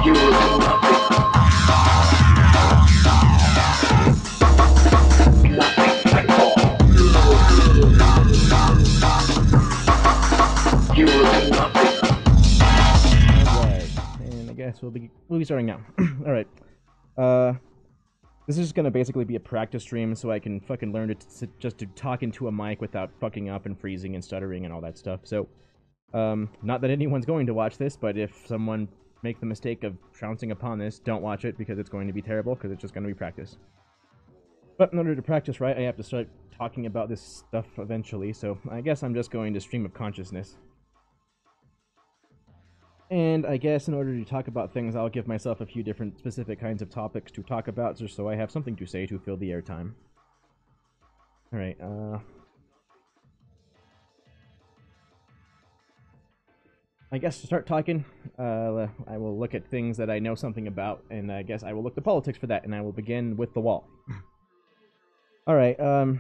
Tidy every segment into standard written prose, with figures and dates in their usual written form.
You will do nothing. Nothing at all. You will do nothing. Alright, and I guess we'll be starting now. Alright. This is just gonna basically be a practice stream so I can fucking learn to talk into a mic without fucking up and freezing and stuttering and all that stuff. So, not that anyone's going to watch this, but if someone make the mistake of trouncing upon this, don't watch it because it's going to be terrible, because it's just going to be practice. But in order to practice right, I have to start talking about this stuff eventually, so I guess I'm just going to stream of consciousness. And I guess in order to talk about things, I'll give myself a few different specific kinds of topics to talk about, just so I have something to say to fill the airtime. Alright, I guess to start talking, I will look at things that I know something about, and I guess I will look to politics for that, and I will begin with the wall. Alright, I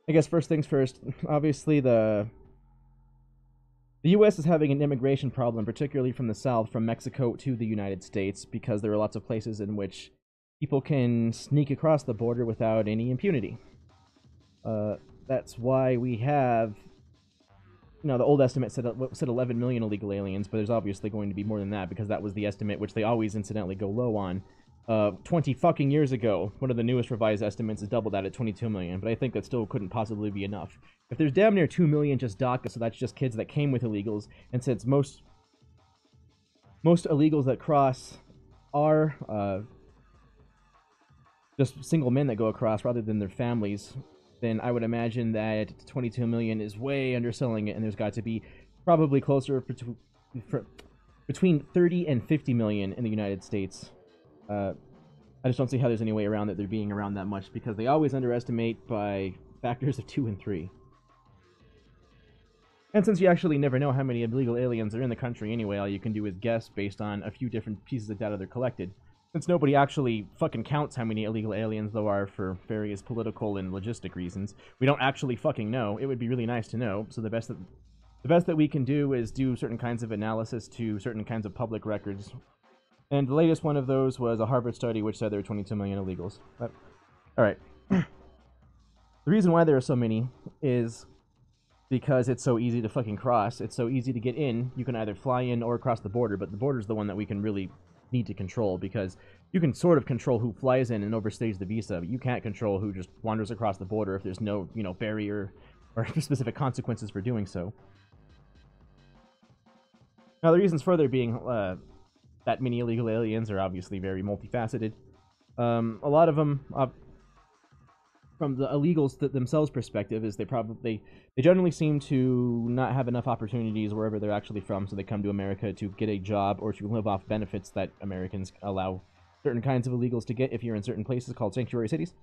guess first things first, obviously the U.S. is having an immigration problem, particularly from the south, from Mexico to the United States, because there are lots of places in which people can sneak across the border without any impunity. That's why we have, you know, the old estimate said 11 million illegal aliens, but there's obviously going to be more than that, because that was the estimate, which they always incidentally go low on. 20 fucking years ago, one of the newest revised estimates is double that at 22 million, but I think that still couldn't possibly be enough. If there's damn near 2 million just DACA, so that's just kids that came with illegals, and since most illegals that cross are just single men that go across rather than their families, then I would imagine that 22 million is way underselling it, and there's got to be probably closer between 30 and 50 million in the United States. I just don't see how there's any way around it there being around that much, because they always underestimate by factors of 2 and 3. And since you actually never know how many illegal aliens are in the country anyway, all you can do is guess based on a few different pieces of data they're collected. Since nobody actually fucking counts how many illegal aliens there are for various political and logistic reasons, we don't actually fucking know. It would be really nice to know, so the best that we can do is do certain kinds of analysis to certain kinds of public records. And the latest one of those was a Harvard study which said there were 22 million illegals. But, alright. The reason why there are so many is because it's so easy to fucking cross. It's so easy to get in. You can either fly in or cross the border, but the border's the one that we can really need to control, because you can sort of control who flies in and overstays the visa, but you can't control who just wanders across the border if there's no, you know, barrier or specific consequences for doing so. Now, the reasons for there being that many illegal aliens are obviously very multifaceted. A lot of them, from the illegals themselves perspective, is they generally seem to not have enough opportunities wherever they're actually from, so they come to America to get a job or to live off benefits that Americans allow certain kinds of illegals to get if you're in certain places called sanctuary cities,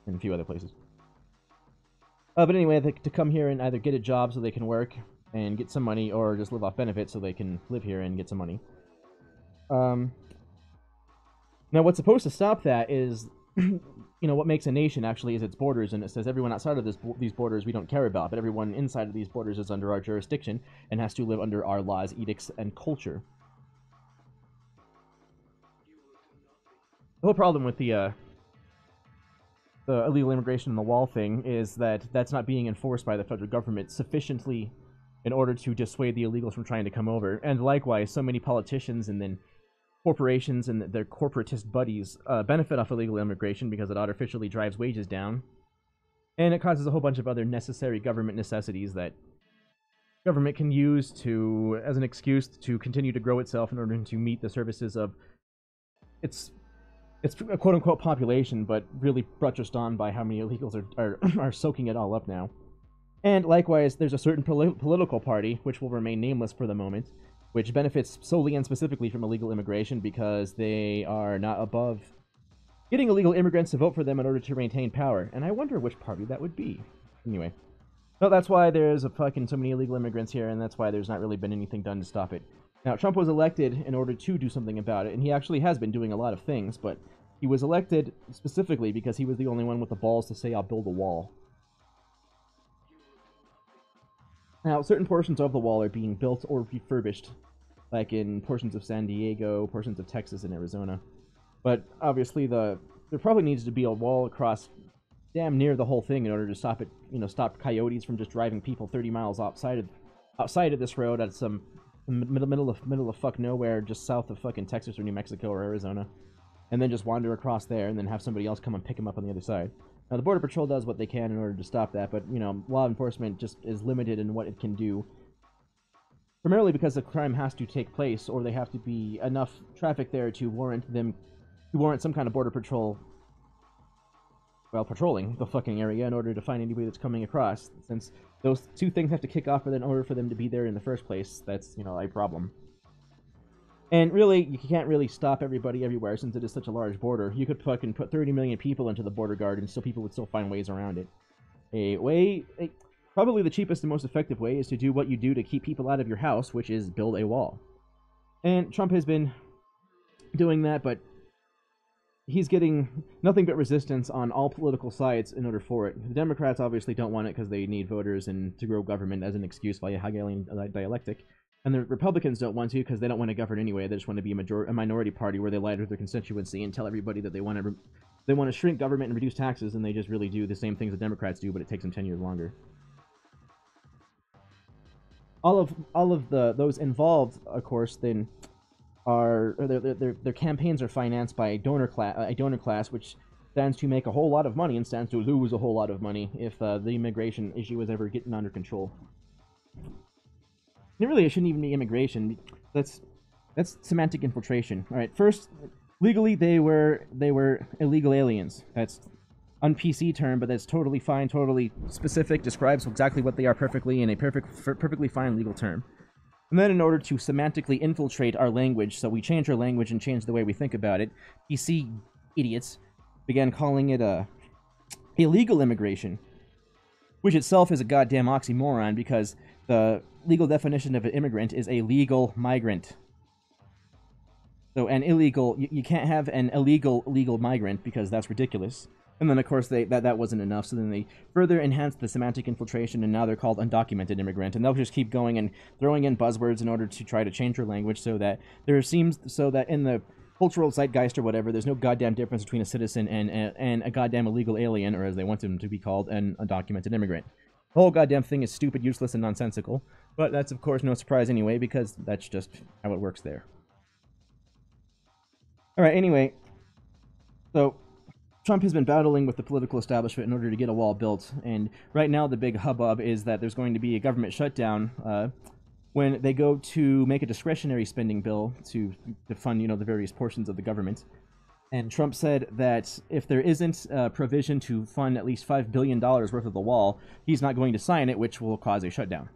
and a few other places. But anyway, to come here and either get a job so they can work and get some money, or just live off benefits so they can live here and get some money. Now, what's supposed to stop that is, you know, what makes a nation actually is its borders, and it says everyone outside of these borders we don't care about, but everyone inside of these borders is under our jurisdiction and has to live under our laws, edicts, and culture. The whole problem with the illegal immigration and the wall thing is that that's not being enforced by the federal government sufficiently in order to dissuade the illegals from trying to come over, and likewise, so many politicians and then corporations and their corporatist buddies benefit off illegal immigration because it artificially drives wages down, and it causes a whole bunch of other necessary government necessities that government can use as an excuse to continue to grow itself in order to meet the services of its quote-unquote population, but really buttressed on by how many illegals are soaking it all up now. And likewise, there's a certain political party, which will remain nameless for the moment, which benefits solely and specifically from illegal immigration because they are not above getting illegal immigrants to vote for them in order to maintain power. And I wonder which party that would be. Anyway. So that's why there's fucking so many illegal immigrants here, and that's why there's not really been anything done to stop it. Now, Trump was elected in order to do something about it, and he actually has been doing a lot of things, but he was elected specifically because he was the only one with the balls to say, I'll build a wall. Now, certain portions of the wall are being built or refurbished like in portions of San Diego, portions of Texas and Arizona. But obviously, there probably needs to be a wall across damn near the whole thing in order to stop it. Stop coyotes from just driving people 30 miles outside of this road at some middle of fuck nowhere, just south of fucking Texas or New Mexico or Arizona, and then just wander across there and then have somebody else come and pick them up on the other side. Now, the Border Patrol does what they can in order to stop that, but law enforcement just is limited in what it can do. Primarily because the crime has to take place, or they have to be enough traffic there to warrant some kind of Border Patrol, well, patrolling the fucking area in order to find anybody that's coming across. Since those two things have to kick off in order for them to be there in the first place, that's, a problem. And really, you can't really stop everybody everywhere since it is such a large border. You could fucking put 30 million people into the border guard and still people would still find ways around it. Probably the cheapest and most effective way is to do what you do to keep people out of your house, which is build a wall. And Trump has been doing that, but he's getting nothing but resistance on all political sides in order for it. The Democrats obviously don't want it because they need voters and to grow government as an excuse via Hegelian dialectic. And the Republicans don't want to because they don't want to govern anyway. They just want to be a minority party where they lie to their constituency and tell everybody that they want to shrink government and reduce taxes, and they just really do the same things the Democrats do, but it takes them 10 years longer. All of those involved, of course, then their campaigns are financed by a donor class, which stands to make a whole lot of money and stands to lose a whole lot of money if the immigration issue is ever getting under control. And really, it shouldn't even be immigration. That's semantic infiltration. All right, first, legally they were illegal aliens. That's an PC term, but that's totally fine, totally specific, describes exactly what they are perfectly in a perfectly fine legal term. And then in order to semantically infiltrate our language, so we change our language and change the way we think about it, PC idiots began calling it illegal immigration, which itself is a goddamn oxymoron because the legal definition of an immigrant is a legal migrant. So an illegal, you can't have an illegal legal migrant because that's ridiculous. And then, of course, that wasn't enough, so then they further enhanced the semantic infiltration, and now they're called undocumented immigrant, and they'll just keep going and throwing in buzzwords in order to try to change their language so that in the cultural zeitgeist or whatever, there's no goddamn difference between a citizen and a goddamn illegal alien, or as they want them to be called, an undocumented immigrant. The whole goddamn thing is stupid, useless, and nonsensical, but that's, of course, no surprise anyway, because that's just how it works there. Alright, anyway, so Trump has been battling with the political establishment in order to get a wall built, and right now the big hubbub is that there's going to be a government shutdown when they go to make a discretionary spending bill to fund, the various portions of the government. And Trump said that if there isn't a provision to fund at least $5 billion worth of the wall, he's not going to sign it, which will cause a shutdown.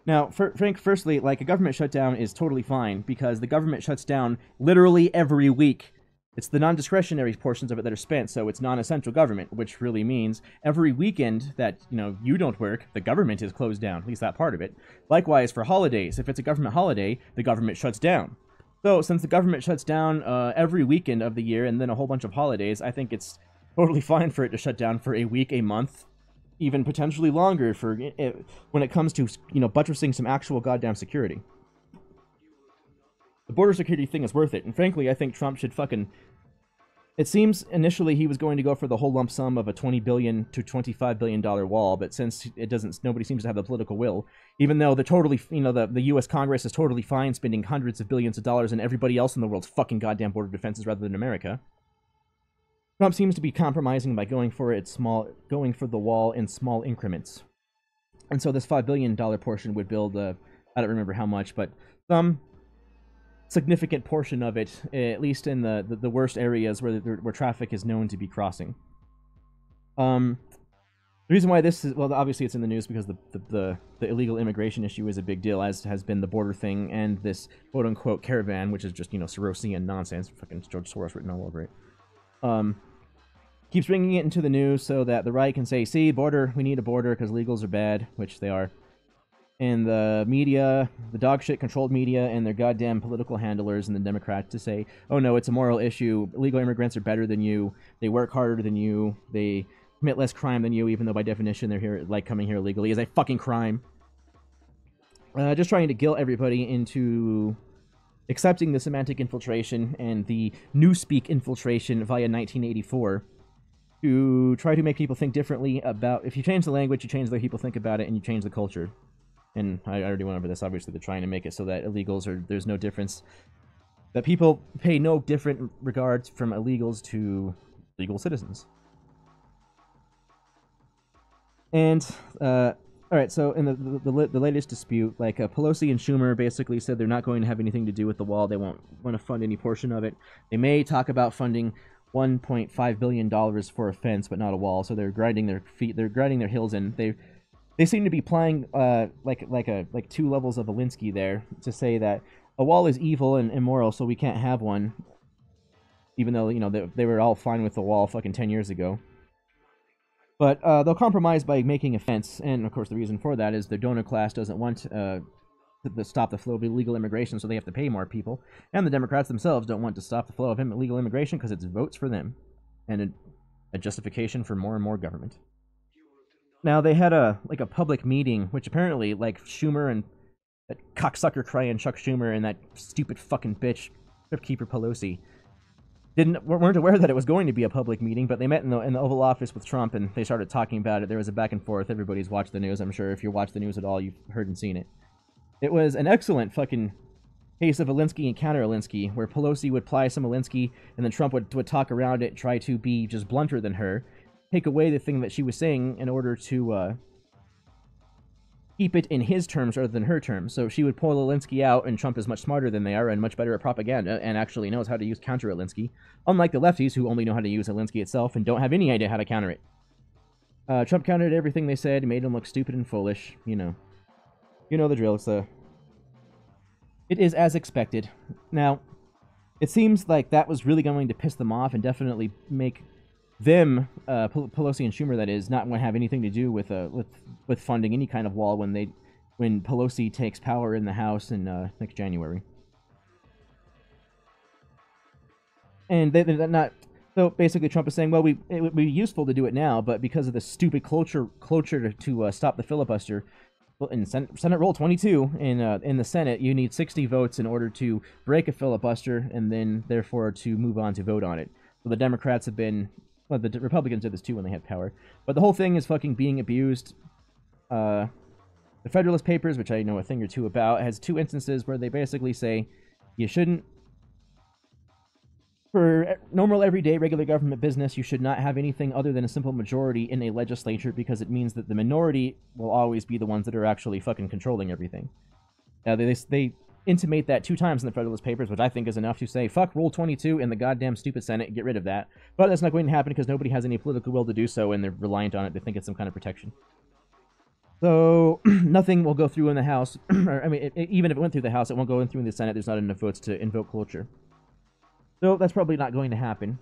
Now, firstly, a government shutdown is totally fine because the government shuts down literally every week. It's the non-discretionary portions of it that are spent, so it's non-essential government, which really means every weekend that, you don't work, the government is closed down, at least that part of it. Likewise for holidays. If it's a government holiday, the government shuts down. So, since the government shuts down every weekend of the year and then a whole bunch of holidays, I think it's totally fine for it to shut down for a week, a month, even potentially longer for when it comes to, buttressing some actual goddamn security. The border security thing is worth it, and frankly, I think Trump should fucking... It seems initially he was going to go for the whole lump sum of a $20 billion to $25 billion wall, but since nobody seems to have the political will, even though the U.S. Congress is totally fine spending hundreds of billions of dollars and everybody else in the world's fucking goddamn border defenses rather than America, Trump seems to be compromising by going for the wall in small increments. And so this $5 billion portion would build, I don't remember how much, but some significant portion of it, at least in the worst areas where traffic is known to be crossing. The reason why this is, well, obviously it's in the news because the illegal immigration issue is a big deal, as has been the border thing and this quote-unquote caravan, which is just, Sorosian nonsense, fucking George Soros written all over it. Keeps bringing it into the news so that the right can say, see, border, we need a border because illegals are bad, which they are. And the media, the dog shit controlled media and their goddamn political handlers and the Democrats to say, oh no, it's a moral issue. Illegal immigrants are better than you. They work harder than you. They commit less crime than you, even though by definition they're here, coming here illegally is a fucking crime. Just trying to guilt everybody into accepting the semantic infiltration and the newspeak infiltration via 1984 to try to make people think differently about... If you change the language, you change the way people think about it, and you change the culture. And I already went over this, obviously, they're trying to make it so that illegals are... There's no difference. That people pay no different regards from illegals to legal citizens. And, alright, so in the latest dispute, like, Pelosi and Schumer basically said they're not going to have anything to do with the wall. They won't want to fund any portion of it. They may talk about funding $1.5 billion for a fence, but not a wall, so they're grinding their feet, they're grinding their heels in. They seem to be applying, like 2 levels of Alinsky there, to say that a wall is evil and immoral, so we can't have one. Even though, you know, they were all fine with the wall fucking 10 years ago. But they'll compromise by making a fence, and of course the reason for that is their donor class doesn't want to stop the flow of illegal immigration, so they have to pay more people. And the Democrats themselves don't want to stop the flow of illegal immigration because it's votes for them, and a justification for more and more government. Now, they had a public meeting, which apparently, like, Schumer and that cocksucker crying Chuck Schumer and that stupid fucking bitch, Keeper Pelosi, weren't aware that it was going to be a public meeting, but they met in the Oval Office with Trump, and they started talking about it. There was a back and forth. Everybody's watched the news. I'm sure if you watch the news at all, you've heard and seen it. It was an excellent fucking case of Alinsky and counter-Alinsky, where Pelosi would apply some Alinsky, and then Trump would talk around it, try to be just blunter than her, take away the thing that she was saying in order to keep it in his terms rather than her terms. So she would pull Alinsky out, and Trump is much smarter than they are and much better at propaganda and actually knows how to use counter-Alinsky, unlike the lefties who only know how to use Alinsky itself and don't have any idea how to counter it. Trump countered everything they said, made them look stupid and foolish, you know. You know the drill. It is as expected. Now, it seems like that was really going to piss them off and definitely make them, Pelosi and Schumer, that is, not want to have anything to do with funding any kind of wall when Pelosi takes power in the House in next January. And they're not. So basically, Trump is saying, well, it would be useful to do it now, but because of the stupid cloture to stop the filibuster. In Senate Rule 22, in the Senate, you need 60 votes in order to break a filibuster, and then, therefore, to move on to vote on it. So the Democrats have been... Well, the Republicans did this too when they had power. But the whole thing is fucking being abused. The Federalist Papers, which I know a thing or two about, has 2 instances where they basically say you shouldn't... For normal, everyday, regular government business, you should not have anything other than a simple majority in a legislature because it means that the minority will always be the ones that are actually fucking controlling everything. They intimate that 2 times in the Federalist Papers, which I think is enough to say, fuck Rule 22 in the goddamn stupid Senate, get rid of that. But that's not going to happen because nobody has any political will to do so, and they're reliant on it. They think it's some kind of protection. So, nothing will go through in the House. Or, I mean, even if it went through the House, it won't go in through the Senate. There's not enough votes to invoke cloture. So that's probably not going to happen.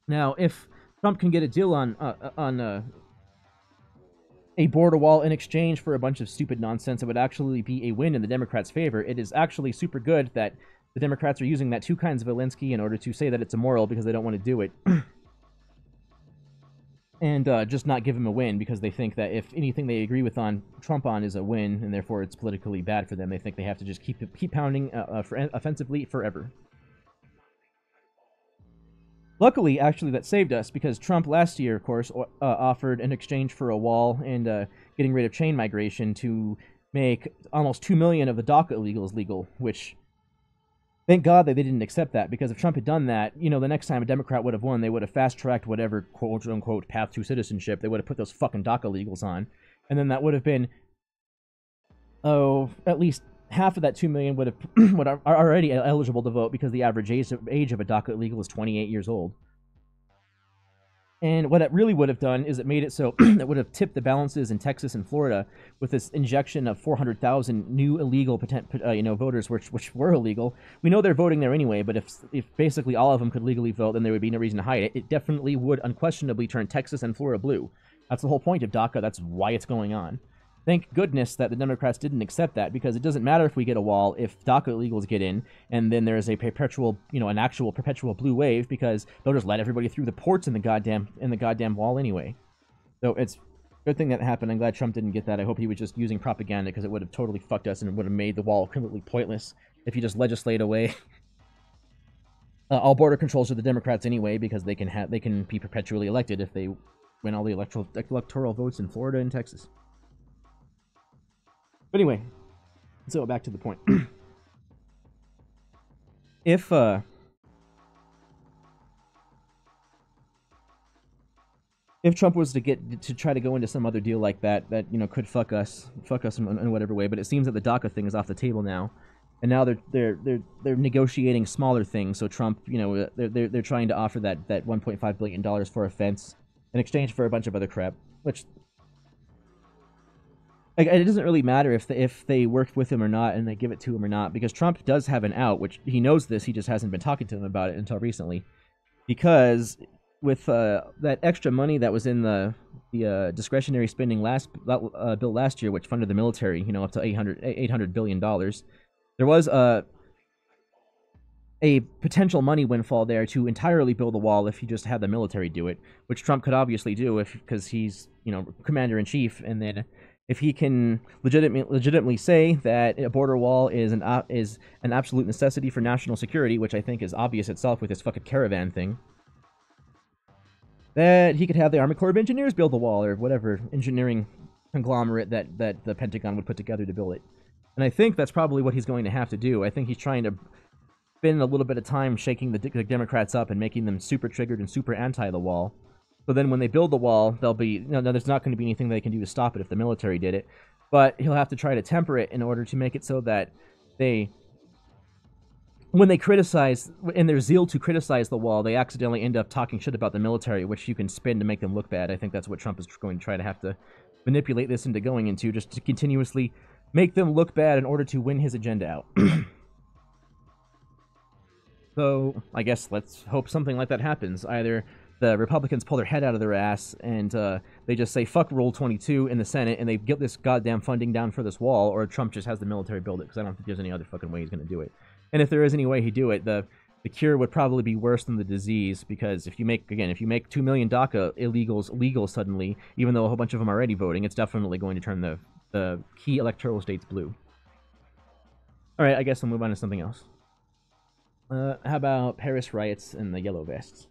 Now, if Trump can get a deal on a border wall in exchange for a bunch of stupid nonsense, it would actually be a win in the Democrats' favor. It is actually super good that the Democrats are using that 2 kinds of Alinsky in order to say that it's immoral because they don't want to do it. And just not give him a win because they think that if anything they agree with on Trump on is a win, and therefore it's politically bad for them, they think they have to just keep pounding offensively forever. Luckily, actually, that saved us, because Trump last year, of course, offered in exchange for a wall and getting rid of chain migration to make almost 2 million of the DACA illegals legal, which, thank God that they didn't accept that, because if Trump had done that, you know, the next time a Democrat would have won, they would have fast-tracked whatever quote-unquote path to citizenship. They would have put those fucking DACA illegals on, and then that would have been, at least half of that 2 million would are already eligible to vote because the average age of a DACA illegal is 28 years old. And what it really would have done is it made it so it would have tipped the balances in Texas and Florida with this injection of 400,000 new illegal voters, which were illegal. We know they're voting there anyway, but if basically all of them could legally vote, then there would be no reason to hide it. It definitely would unquestionably turn Texas and Florida blue. That's the whole point of DACA. That's why it's going on. Thank goodness that the Democrats didn't accept that, because it doesn't matter if we get a wall if DACA illegals get in, and then there's a perpetual, an actual perpetual blue wave, because they'll just let everybody through the ports in the goddamn wall anyway. So it's a good thing that happened. I'm glad Trump didn't get that. I hope he was just using propaganda, because it would have totally fucked us and it would have made the wall completely pointless. if you just legislate away all border controls to the Democrats anyway, because they can be perpetually elected if they win all the electoral votes in Florida and Texas. But anyway, so back to the point. If Trump was to try to go into some other deal like that, could fuck us in whatever way, but it seems that the DACA thing is off the table now, and now they're negotiating smaller things. So Trump, they're trying to offer that $1.5 billion for a fence in exchange for a bunch of other crap, which, like, it doesn't really matter if they worked with him or not and they give it to him or not, because Trump does have an out, which he knows this. He just hasn't been talking to them about it until recently, because with that extra money that was in the discretionary spending bill last year, which funded the military, up to $800 billion, there was a potential money windfall there to entirely build a wall if he just had the military do it, which Trump could obviously do because he's commander in chief, and then if he can legitimately say that a border wall is an absolute necessity for national security, which I think is obvious itself with this fucking caravan thing, that he could have the Army Corps of Engineers build the wall, or whatever engineering conglomerate that the Pentagon would put together to build it. And I think that's probably what he's going to have to do. I think he's trying to spend a little bit of time shaking the Democrats up and making them super triggered and super anti the wall. So then when they build the wall, they'll be, there's not going to be anything they can do to stop it if the military did it. But he'll have to try to temper it in order to make it so that when they criticize, in their zeal to criticize the wall, they accidentally end up talking shit about the military, which you can spin to make them look bad. I think that's what Trump is going to try to have to manipulate this into going into, just to continuously make them look bad in order to win his agenda out. So I guess let's hope something like that happens. Either the Republicans pull their head out of their ass and they just say fuck Rule 22 in the Senate and they get this goddamn funding down for this wall, or Trump just has the military build it, because I don't think there's any other fucking way he's going to do it. And if there is any way he'd do it, the cure would probably be worse than the disease, because if you make 2 million DACA illegals legal suddenly, even though a whole bunch of them are already voting, it's definitely going to turn the key electoral states blue. All right, I guess I'll move on to something else. How about Paris riots and the yellow vests?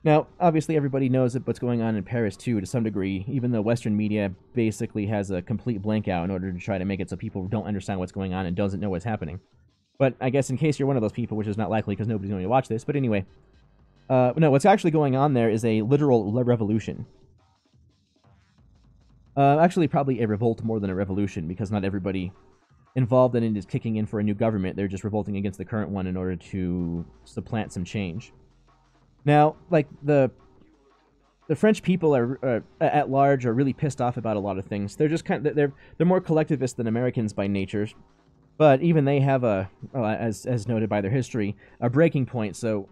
Now, obviously, everybody knows what's going on in Paris, too, to some degree, even though Western media basically has a complete blank out in order to try to make it so people don't understand what's going on and doesn't know what's happening. But I guess in case you're one of those people, which is not likely because nobody's going to watch this, but anyway, no, what's actually going on there is a literal revolution. Actually, probably a revolt more than a revolution, because not everybody involved in it is kicking in for a new government. They're just revolting against the current one in order to supplant some change. Now, like, the French people are at large are really pissed off about a lot of things. They're just they're more collectivist than Americans by nature, but even they have as noted by their history, a breaking point. So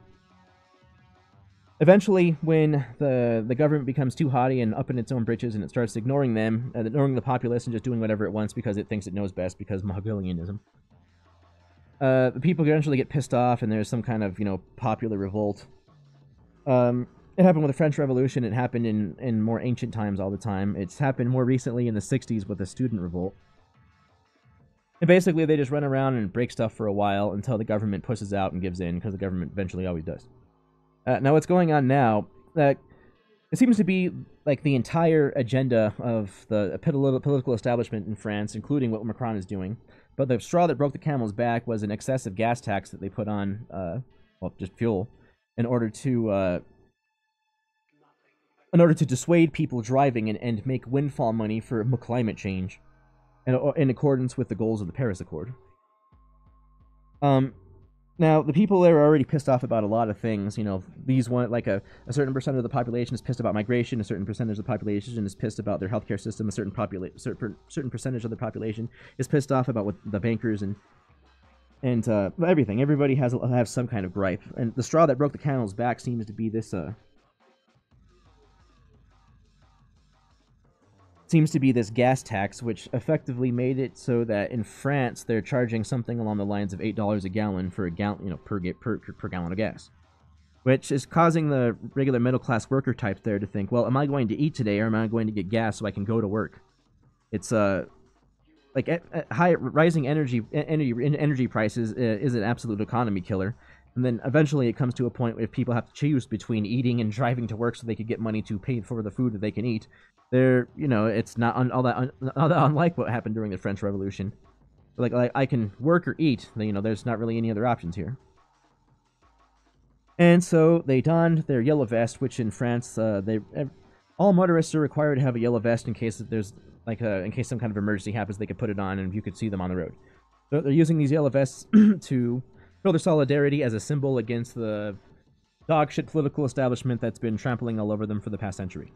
eventually, when the government becomes too haughty and up in its own britches and it starts ignoring them, ignoring the populace and just doing whatever it wants because it thinks it knows best, because Machiavellianism, the people eventually get pissed off and there's some kind of popular revolt. It happened with the French Revolution. It happened in more ancient times all the time. It's happened more recently in the 60s with the student revolt. And basically, they just run around and break stuff for a while until the government pushes out and gives in, because the government eventually always does. Now, what's going on now, it seems to be like the entire agenda of the political establishment in France, including what Macron is doing. But the straw that broke the camel's back was an excessive gas tax that they put on, just fuel, in order to dissuade people driving and make windfall money for climate change, in accordance with the goals of the Paris Accord. Now, the people there are already pissed off about a lot of things. These want, like, a certain percent of the population is pissed about migration, a certain percentage of the population is pissed about their healthcare system, a certain percentage of the population is pissed off about what the bankers and everything. Everybody has some kind of gripe, and the straw that broke the camel's back seems to be this gas tax, which effectively made it so that in France they're charging something along the lines of $8 a gallon for a gallon, per gallon of gas, which is causing the regular middle class worker types there to think, well, am I going to eat today, or am I going to get gas so I can go to work? It's like high rising energy prices is an absolute economy killer. And then eventually it comes to a point where if people have to choose between eating and driving to work so they could get money to pay for the food that they can eat, it's not all that unlike what happened during the French Revolution. Like I can work or eat. There's not really any other options here. And so they donned their yellow vest, which in France, all motorists are required to have a yellow vest in case there's in case some kind of emergency happens, they could put it on and you could see them on the road. So they're using these yellow vests to show their solidarity as a symbol against the dogshit political establishment that's been trampling all over them for the past century.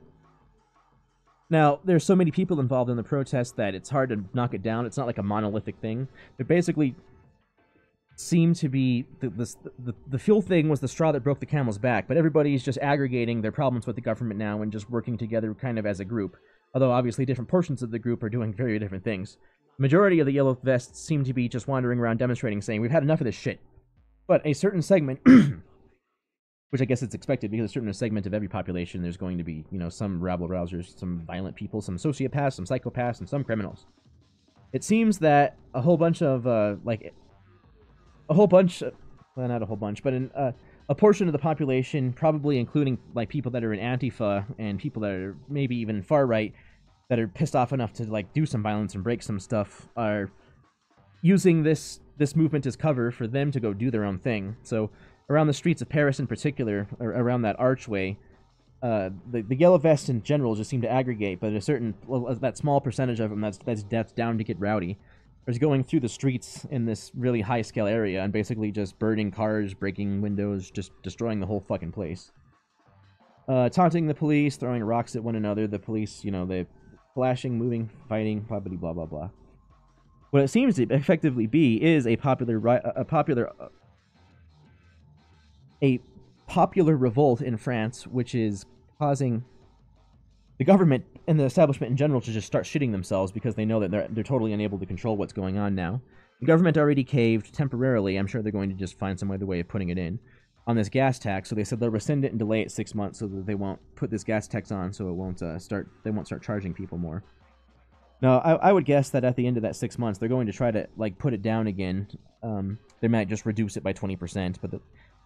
Now, there's so many people involved in the protest that it's hard to knock it down. It's not like a monolithic thing. They basically seem to be the fuel thing was the straw that broke the camel's back, but everybody's just aggregating their problems with the government now and just working together kind of as a group. Although obviously different portions of the group are doing very different things. The majority of the yellow vests seem to be just wandering around demonstrating, saying, we've had enough of this shit. But a certain segment, which I guess it's expected because a certain segment of every population, there's going to be, some rabble-rousers, some violent people, some sociopaths, some psychopaths, and some criminals. It seems that a whole bunch of, well, not a whole bunch, but a portion of the population, probably including people that are in Antifa and people that are maybe even far right, that are pissed off enough to do some violence and break some stuff, are using this movement as cover for them to go do their own thing. So around the streets of Paris in particular, or around that archway, the yellow vests in general just seem to aggregate, but that small percentage of them that's down to get rowdy is going through the streets in this really high-scale area and basically just burning cars, breaking windows, just destroying the whole fucking place. Taunting the police, throwing rocks at one another. The police, they flashing, moving, fighting, blah, blah, blah, blah, blah. What it seems to effectively be is a popular revolt in France, which is causing the government and the establishment in general to just start shitting themselves because they know that they're totally unable to control what's going on now. The government already caved temporarily. I'm sure they're going to just find some other way of putting it in on this gas tax. So they said they'll rescind it and delay it 6 months so that they won't put this gas tax on, so it won't they won't start charging people more. Now, I would guess that at the end of that 6 months, they're going to try to put it down again. They might just reduce it by 20%, but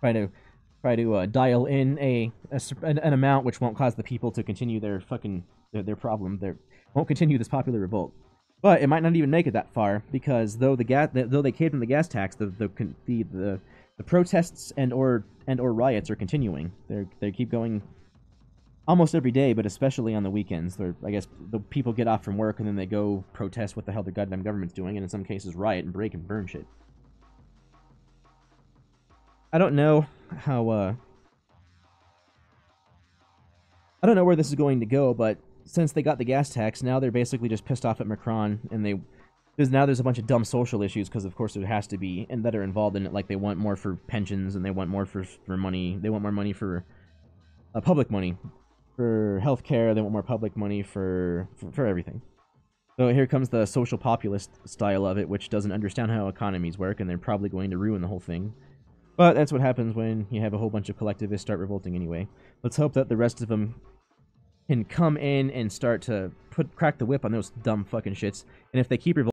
try to dial in an amount which won't cause the people to continue their problem. Won't continue this popular revolt. But it might not even make it that far because though they caved on the gas tax, the protests and or riots are continuing. They keep going almost every day, but especially on the weekends. I guess the people get off from work and then they go protest what the hell the goddamn government's doing, and in some cases riot and break and burn shit. I don't know how, I don't know where this is going to go, but since they got the gas tax, now they're basically just pissed off at Macron, and there's a bunch of dumb social issues, because of course there has to be, and that are involved in it, like they want more for pensions, and they want more for money, they want more money for public money, for healthcare, they want more public money for everything. So here comes the social populist style of it, which doesn't understand how economies work, and they're probably going to ruin the whole thing. But that's what happens when you have a whole bunch of collectivists start revolting anyway. Let's hope that the rest of them can come in and start to crack the whip on those dumb fucking shits. And if they keep revolting,